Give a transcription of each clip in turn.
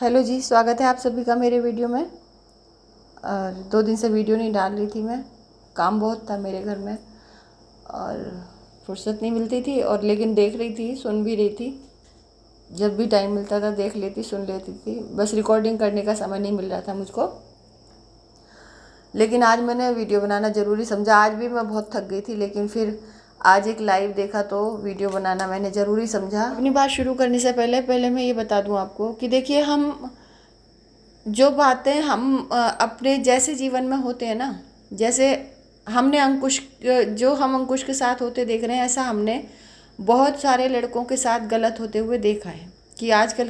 Hello जी, स्वागत है आप सभी का मेरे वीडियो में। और 2 दिन से वीडियो नहीं डाल रही थी मैं, काम बहुत था मेरे घर में और फुर्सत नहीं मिलती थी। और लेकिन देख रही थी, सुन भी रही थी। जब भी टाइम मिलता था देख लेती, सुन लेती थी। बस रिकॉर्डिंग करने का समय नहीं मिल रहा था मुझको। लेकिन आज मैंने वीडियो बनाना ज़रूरी समझा। आज भी मैं बहुत थक गई थी, लेकिन फिर आज एक लाइव देखा तो वीडियो बनाना मैंने ज़रूरी समझा। अपनी बात शुरू करने से पहले मैं ये बता दूं आपको कि देखिए, हम जो बातें हम अपने जैसे जीवन में होते हैं ना, जैसे हमने अंकुश जो हम अंकुश के साथ होते देख रहे हैं, ऐसा हमने बहुत सारे लड़कों के साथ गलत होते हुए देखा है। कि आजकल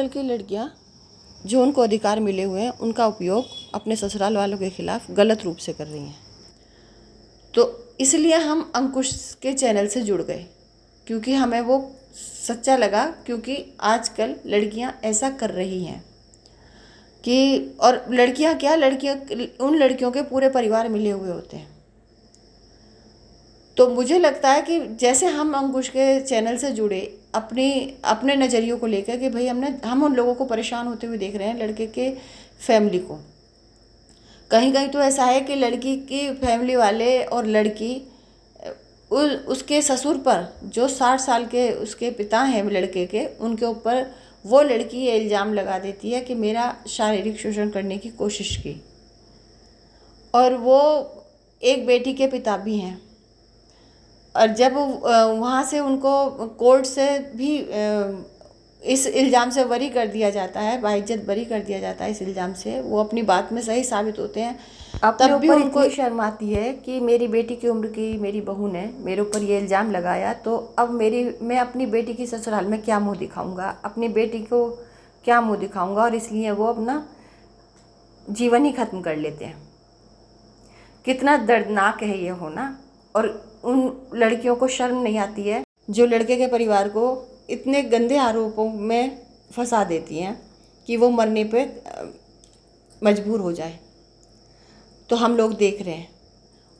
की लड़कियां जो उनको अधिकार मिले हुए हैं उनका उपयोग अपने ससुराल वालों के खिलाफ गलत रूप से कर रही हैं। तो इसलिए हम अंकुश के चैनल से जुड़ गए, क्योंकि हमें वो सच्चा लगा। क्योंकि आजकल लड़कियां ऐसा कर रही हैं कि, और लड़कियां उन लड़कियों के पूरे परिवार मिले हुए होते हैं। तो मुझे लगता है कि जैसे हम अंकुश के चैनल से जुड़े, अपने नज़रियों को लेकर कि भाई हम उन लोगों को परेशान होते हुए देख रहे हैं, लड़के के फैमिली को। कहीं कहीं तो ऐसा है कि लड़की की फैमिली वाले और लड़की उसके ससुर पर, जो 60 साल के उसके पिता हैं लड़के के, उनके ऊपर वो लड़की ये इल्ज़ाम लगा देती है कि मेरा शारीरिक शोषण करने की कोशिश की। और वो एक बेटी के पिता भी हैं। और जब वहाँ से उनको कोर्ट से भी इस इल्ज़ाम से बरी कर दिया जाता है, बाइज्जत बरी कर दिया जाता है इस इल्ज़ाम से, वो अपनी बात में सही साबित होते हैं, तब भी उनको शर्म आती है कि मेरी बेटी की उम्र की मेरी बहू ने मेरे ऊपर ये इल्ज़ाम लगाया, तो अब मैं अपनी बेटी की ससुराल में क्या मुंह दिखाऊंगा, अपनी बेटी को क्या मुंह दिखाऊंगा। और इसलिए वो अपना जीवन ही ख़त्म कर लेते हैं। कितना दर्दनाक है ये होना। और उन लड़कियों को शर्म नहीं आती है जो लड़के के परिवार को इतने गंदे आरोपों में फंसा देती हैं कि वो मरने पे मजबूर हो जाए। तो हम लोग देख रहे हैं,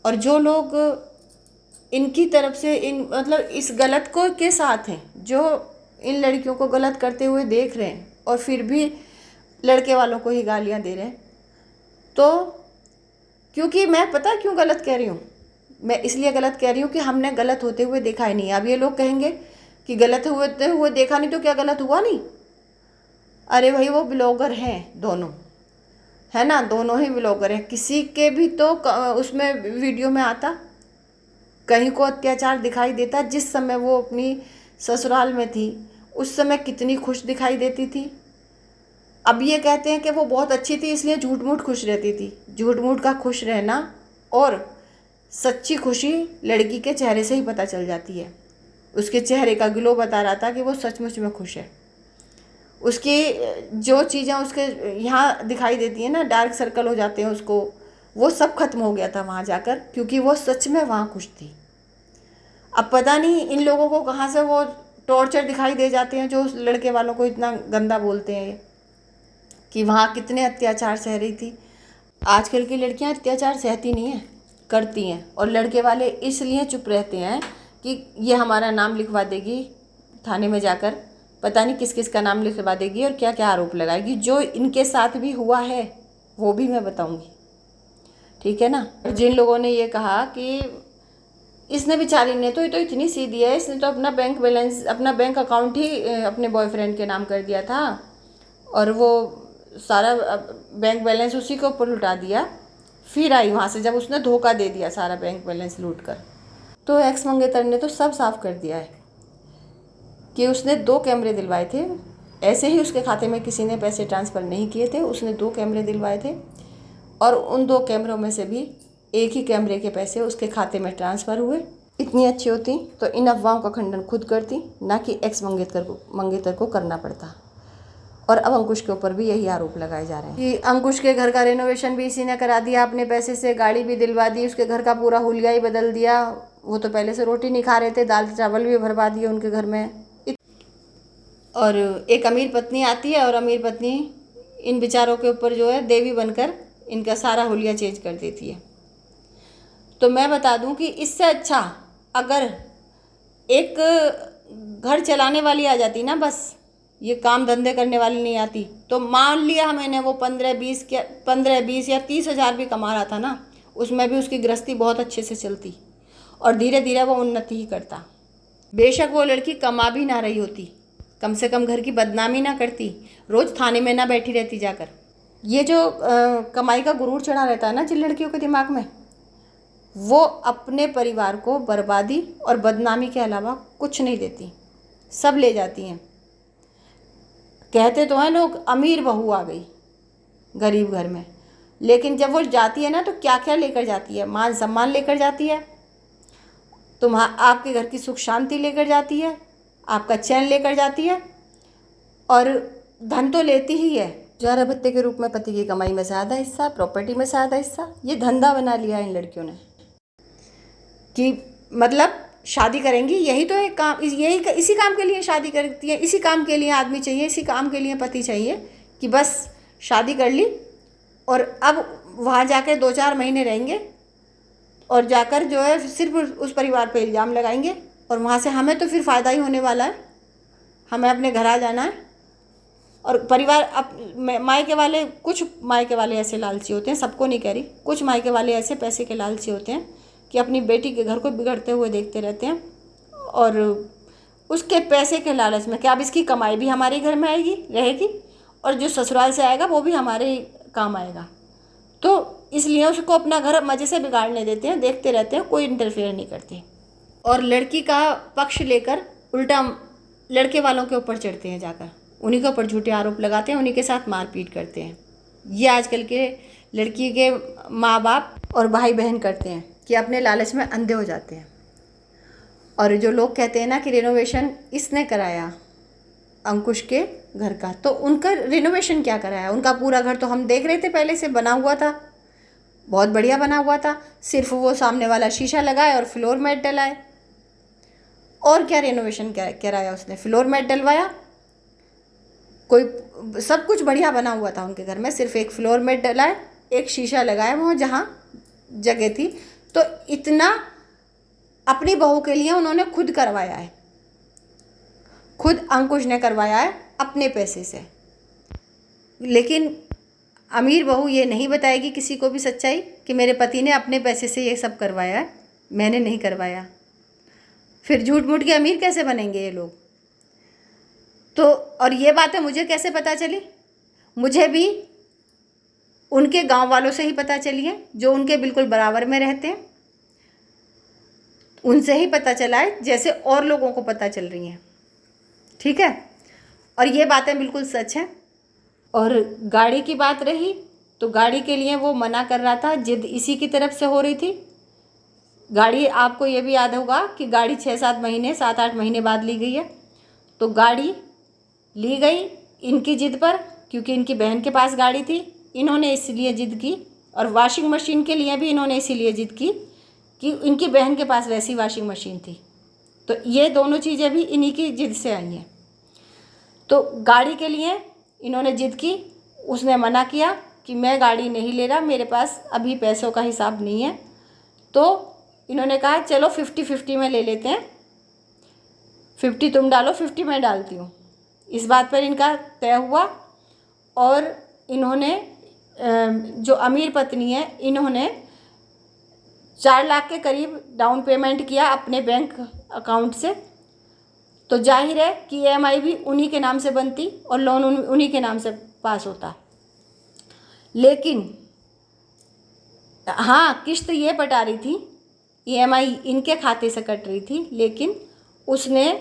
और जो लोग इनकी तरफ से मतलब इस गलत को के साथ हैं, जो इन लड़कियों को गलत करते हुए देख रहे हैं और फिर भी लड़के वालों को ही गालियां दे रहे हैं। तो क्योंकि मैं पता क्यों गलत कह रही हूँ, मैं इसलिए गलत कह रही हूँ कि हमने गलत होते हुए देखा ही नहीं। अब ये लोग कहेंगे कि गलत होते हुए देखा नहीं तो क्या गलत हुआ नहीं? अरे भाई, वो ब्लॉगर हैं दोनों, है ना, दोनों ही ब्लॉगर हैं। किसी के भी तो उसमें वीडियो में आता, कहीं को अत्याचार दिखाई देता। जिस समय वो अपनी ससुराल में थी उस समय कितनी खुश दिखाई देती थी। अब ये कहते हैं कि वो बहुत अच्छी थी इसलिए झूठ मूठ खुश रहती थी। झूठ मूठ का खुश रहना और सच्ची खुशी लड़की के चेहरे से ही पता चल जाती है। उसके चेहरे का ग्लो बता रहा था कि वो सचमुच में खुश है। उसकी जो चीज़ें उसके यहाँ दिखाई देती हैं ना, डार्क सर्कल हो जाते हैं उसको, वो सब खत्म हो गया था वहाँ जाकर, क्योंकि वो सच में वहाँ खुश थी। अब पता नहीं इन लोगों को कहाँ से वो टॉर्चर दिखाई दे जाते हैं जो उस लड़के वालों को इतना गंदा बोलते हैं कि वहाँ कितने अत्याचार सह रही थी। आजकल की लड़कियाँ अत्याचार सहती नहीं हैं, करती हैं। और लड़के वाले इसलिए चुप रहते हैं कि ये हमारा नाम लिखवा देगी थाने में जाकर, पता नहीं किस किस का नाम लिखवा देगी और क्या क्या आरोप लगाएगी। जो इनके साथ भी हुआ है वो भी मैं बताऊंगी, ठीक है ना। जिन लोगों ने ये कहा कि इसने बेचारी ने तो ये तो इतनी सीधी है, इसने तो अपना बैंक बैलेंस, अपना बैंक अकाउंट ही अपने बॉयफ्रेंड के नाम कर दिया था और वो सारा बैंक बैलेंस उसी के ऊपर लुटा दिया। फिर आई वहाँ से जब उसने धोखा दे दिया सारा बैंक बैलेंस लूट कर, तो एक्स मंगेतर ने तो सब साफ कर दिया है कि उसने 2 कैमरे दिलवाए थे। ऐसे ही उसके खाते में किसी ने पैसे ट्रांसफ़र नहीं किए थे, उसने 2 कैमरे दिलवाए थे और उन 2 कैमरों में से भी एक ही कैमरे के पैसे उसके खाते में ट्रांसफ़र हुए। इतनी अच्छी होती तो इन अफवाहों का खंडन खुद करती, ना कि एक्स मंगेतर को करना पड़ता। और अब अंकुश के ऊपर भी यही आरोप लगाए जा रहे हैं कि अंकुश के घर का रेनोवेशन भी इसी ने करा दिया अपने पैसे से, गाड़ी भी दिलवा दी, उसके घर का पूरा हुलिया ही बदल दिया। वो तो पहले से रोटी नहीं खा रहे थे, दाल चावल भी भरवा दिए उनके घर में। और एक अमीर पत्नी आती है और अमीर पत्नी इन बेचारों के ऊपर जो है देवी बनकर इनका सारा हुलिया चेंज कर देती है। तो मैं बता दूं कि इससे अच्छा अगर एक घर चलाने वाली आ जाती ना बस, ये काम धंधे करने वाली नहीं आती। तो मान लिया मैंने वो 15-20 या 30 हज़ार भी कमा रहा था ना, उसमें भी उसकी गृहस्थी बहुत अच्छे से चलती और धीरे धीरे वो उन्नति ही करता। बेशक वो लड़की कमा भी ना रही होती, कम से कम घर की बदनामी ना करती, रोज़ थाने में ना बैठी रहती जाकर। ये जो कमाई का गुरूर चढ़ा रहता है ना जिन लड़कियों के दिमाग में, वो अपने परिवार को बर्बादी और बदनामी के अलावा कुछ नहीं देती, सब ले जाती हैं। कहते तो हैं लोग अमीर बहू आ गई गरीब घर में, लेकिन जब वो जाती है ना तो क्या क्या लेकर जाती है। मान सम्मान लेकर जाती है, आपके घर की सुख शांति लेकर जाती है, आपका चैन लेकर जाती है, और धन तो लेती ही है। जहर भत्ते के रूप में पति की कमाई में से आधा हिस्सा, प्रॉपर्टी में से आधा हिस्सा। ये धंधा बना लिया इन लड़कियों ने कि मतलब शादी करेंगी, यही तो एक काम, यही इसी काम के लिए शादी करती है, इसी काम के लिए आदमी चाहिए, इसी काम के लिए पति चाहिए कि बस शादी कर ली और अब वहाँ जाकर 2-4 महीने रहेंगे और जाकर जो है सिर्फ उस परिवार पे इल्ज़ाम लगाएंगे और वहाँ से हमें तो फिर फ़ायदा ही होने वाला है, हमें अपने घर आ जाना है। और परिवार मायके वाले, कुछ मायके वाले ऐसे लालची होते हैं, सबको नहीं कह रही, कुछ मायके वाले ऐसे पैसे के लालची होते हैं कि अपनी बेटी के घर को बिगड़ते हुए देखते रहते हैं और उसके पैसे के लालच में कि अब इसकी कमाई भी हमारे घर में आएगी रहेगी और जो ससुराल से आएगा वो भी हमारे ही काम आएगा, तो इसलिए उसको अपना घर मज़े से बिगाड़ने देते हैं, देखते रहते हैं, कोई इंटरफेयर नहीं करते। और लड़की का पक्ष लेकर उल्टा लड़के वालों के ऊपर चढ़ते हैं, जाकर उन्हीं के ऊपर झूठे आरोप लगाते हैं, उन्हीं के साथ मारपीट करते हैं। ये आजकल के लड़की के माँ बाप और भाई बहन करते हैं कि अपने लालच में अंधे हो जाते हैं। और जो लोग कहते हैं ना कि रिनोवेशन इसने कराया अंकुश के घर का, तो उनका रिनोवेशन क्या कराया? उनका पूरा घर तो हम देख रहे थे, पहले से बना हुआ था, बहुत बढ़िया बना हुआ था, सिर्फ वो सामने वाला शीशा लगाए और फ्लोर मैट डलाए। और क्या रिनोवेशन कराया उसने? फ्लोर मैट डलवाया, कोई सब कुछ बढ़िया बना हुआ था उनके घर में, सिर्फ एक फ्लोर मैट डलाए, एक शीशा लगाया वहाँ जहाँ जगह थी। तो इतना अपनी बहू के लिए उन्होंने खुद करवाया है, खुद अंकुश ने करवाया है अपने पैसे से। लेकिन अमीर बहू ये नहीं बताएगी किसी को भी सच्चाई कि मेरे पति ने अपने पैसे से ये सब करवाया है, मैंने नहीं करवाया। फिर झूठ मूठ के अमीर कैसे बनेंगे ये लोग? तो और ये बातें मुझे कैसे पता चली? मुझे भी उनके गांव वालों से ही पता चली है, जो उनके बिल्कुल बराबर में रहते हैं, उनसे ही पता चला है, जैसे और लोगों को पता चल रही हैं। ठीक है, और ये बातें बिल्कुल सच हैं। और गाड़ी की बात रही तो गाड़ी के लिए वो मना कर रहा था, जिद इसी की तरफ से हो रही थी। गाड़ी, आपको ये भी याद होगा कि गाड़ी 6-7 महीने 7-8 महीने बाद ली गई है। तो गाड़ी ली गई इनकी जिद पर, क्योंकि इनकी बहन के पास गाड़ी थी, इन्होंने इसलिए जिद की। और वॉशिंग मशीन के लिए भी इन्होंने इसीलिए जिद की कि इनकी बहन के पास वैसी वॉशिंग मशीन थी। तो ये दोनों चीज़ें भी इन्हीं की जिद से आई हैं। तो गाड़ी के लिए इन्होंने जिद की, उसने मना किया कि मैं गाड़ी नहीं ले रहा, मेरे पास अभी पैसों का हिसाब नहीं है। तो इन्होंने कहा चलो 50-50 में ले लेते हैं, 50 तुम डालो 50 मैं डालती हूँ। इस बात पर इनका तय हुआ और इन्होंने जो अमीर पत्नी है, इन्होंने 4 लाख के करीब डाउन पेमेंट किया अपने बैंक अकाउंट से। तो जाहिर है कि EMI भी उन्हीं के नाम से बनती और लोन उन्हीं के नाम से पास होता। लेकिन हाँ, किस्त ये पटा रही थी, EMI इनके खाते से कट रही थी, लेकिन उसने,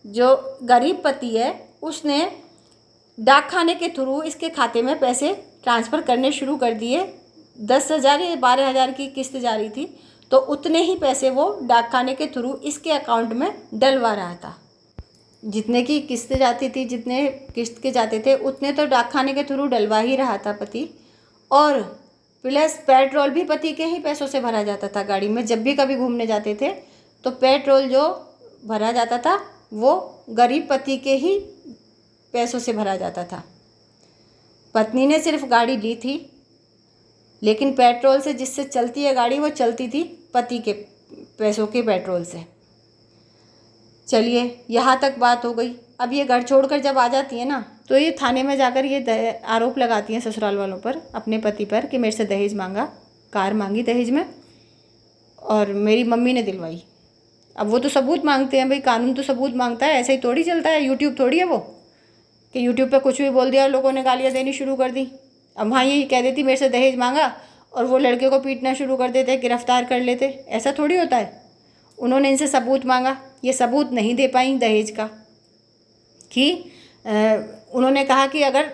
जो गरीब पति है, उसने डाक खाने के थ्रू इसके खाते में पैसे ट्रांसफ़र करने शुरू कर दिए। 10,000 या 12,000 की किस्त जा रही थी, तो उतने ही पैसे वो डाक खाने के थ्रू इसके अकाउंट में डलवा रहा था। जितने की किस्त जाती थी, जितने किस्त के जाते थे, उतने तो डाक खाने के थ्रू डलवा ही रहा था पति। और प्लस पेट्रोल भी पति के ही पैसों से भरा जाता था गाड़ी में। जब भी कभी घूमने जाते थे तो पेट्रोल जो भरा जाता था वो गरीब पति के ही पैसों से भरा जाता था। पत्नी ने सिर्फ गाड़ी ली थी, लेकिन पेट्रोल से जिससे चलती है गाड़ी, वो चलती थी पति के पैसों के पेट्रोल से। चलिए, यहाँ तक बात हो गई। अब ये घर छोड़कर जब आ जाती है ना, तो ये थाने में जाकर ये आरोप लगाती हैं ससुराल वालों पर, अपने पति पर, कि मेरे से दहेज मांगा, कार मांगी दहेज में और मेरी मम्मी ने दिलवाई। अब वो तो सबूत मांगते हैं भाई, कानून तो सबूत मांगता है, ऐसे ही थोड़ी चलता है। यूट्यूब थोड़ी है वो कि यूट्यूब पे कुछ भी बोल दिया और लोगों ने गालियाँ देनी शुरू कर दी। अब वहाँ ये कह देती मेरे से दहेज मांगा और वो लड़के को पीटना शुरू कर देते, गिरफ्तार कर लेते। ऐसा थोड़ी होता है। उन्होंने इनसे सबूत मांगा, ये सबूत नहीं दे पाई दहेज का, कि उन्होंने कहा कि अगर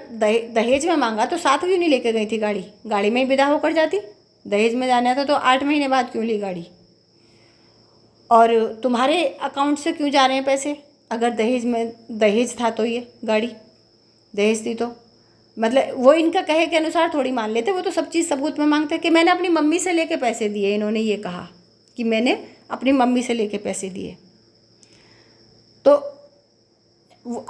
दहेज में मांगा तो साथ क्यों नहीं लेके गई थी गाड़ी, गाड़ी में ही विदा होकर जाती। दहेज में जाना था तो 8 महीने बाद क्यों ली गाड़ी, और तुम्हारे अकाउंट से क्यों जा रहे हैं पैसे, अगर दहेज था तो ये गाड़ी दहेज थी तो मतलब वो इनका कहे के अनुसार थोड़ी मान लेते। वो तो सब चीज़ सबूत में मांगते कि मैंने अपनी मम्मी से लेके पैसे दिए। इन्होंने ये कहा कि मैंने अपनी मम्मी से लेके पैसे दिए, तो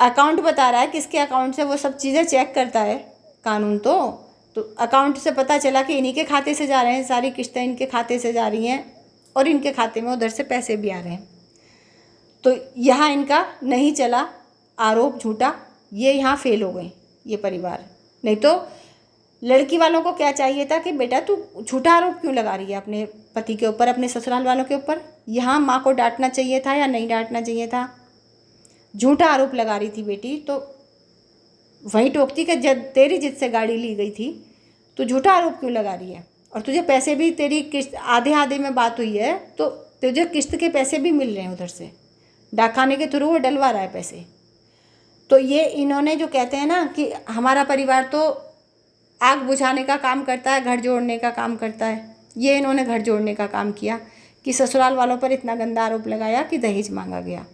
अकाउंट बता रहा है किसके अकाउंट से, वो सब चीज़ें चेक करता है कानून। तो अकाउंट से पता चला कि इन्हीं के खाते से जा रहे हैं, सारी किस्तें इनके खाते से जा रही हैं और इनके खाते में उधर से पैसे भी आ रहे हैं। तो यहाँ इनका नहीं चला, आरोप झूठा, ये यहाँ फेल हो गए ये परिवार। नहीं तो लड़की वालों को क्या चाहिए था कि बेटा तू झूठा आरोप क्यों लगा रही है अपने पति के ऊपर, अपने ससुराल वालों के ऊपर। यहाँ माँ को डांटना चाहिए था या नहीं डांटना चाहिए था। झूठा आरोप लगा रही थी बेटी, तो वही टोकती कि जब तेरी जिद से गाड़ी ली गई थी तो झूठा आरोप क्यों लगा रही है, और तुझे पैसे भी, तेरी किस्त आधे आधे में बात हुई है तो तुझे किस्त के पैसे भी मिल रहे हैं उधर से, डाकखाने के थ्रू वो डलवा रहा है पैसे। तो ये इन्होंने जो कहते हैं ना कि हमारा परिवार तो आग बुझाने का काम करता है, घर जोड़ने का काम करता है, ये इन्होंने घर जोड़ने का काम किया कि ससुराल वालों पर इतना गंदा आरोप लगाया कि दहेज मांगा गया।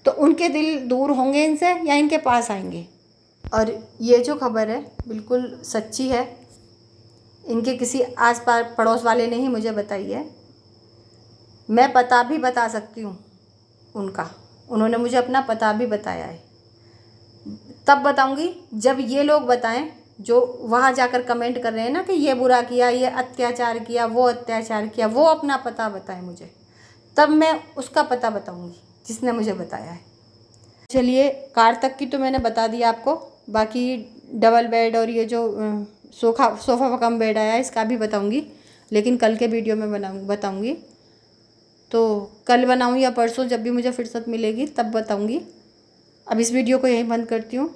तो उनके दिल दूर होंगे इनसे या इनके पास आएंगे। और ये जो खबर है बिल्कुल सच्ची है, इनके किसी आस पास पड़ोस वाले ने ही मुझे बताई है। मैं पता भी बता सकती हूँ उनका, उन्होंने मुझे अपना पता भी बताया है। तब बताऊँगी जब ये लोग बताएं जो वहाँ जाकर कमेंट कर रहे हैं ना कि ये बुरा किया, ये अत्याचार किया, वो अत्याचार किया, वो अपना पता बताएं मुझे, तब मैं उसका पता बताऊँगी जिसने मुझे बताया है। चलिए, कार तक की तो मैंने बता दिया आपको, बाकी डबल बेड और ये जो सोफ़ा कम बेड आया इसका भी बताऊँगी, लेकिन कल के वीडियो में बताऊँगी। तो कल बनाऊँ या परसों, जब भी मुझे फुर्सत मिलेगी तब बताऊँगी। अब इस वीडियो को यहीं बंद करती हूँ।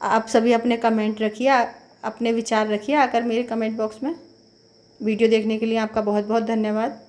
आप सभी अपने कमेंट रखिए, अपने विचार रखिए आकर मेरे कमेंट बॉक्स में। वीडियो देखने के लिए आपका बहुत बहुत धन्यवाद।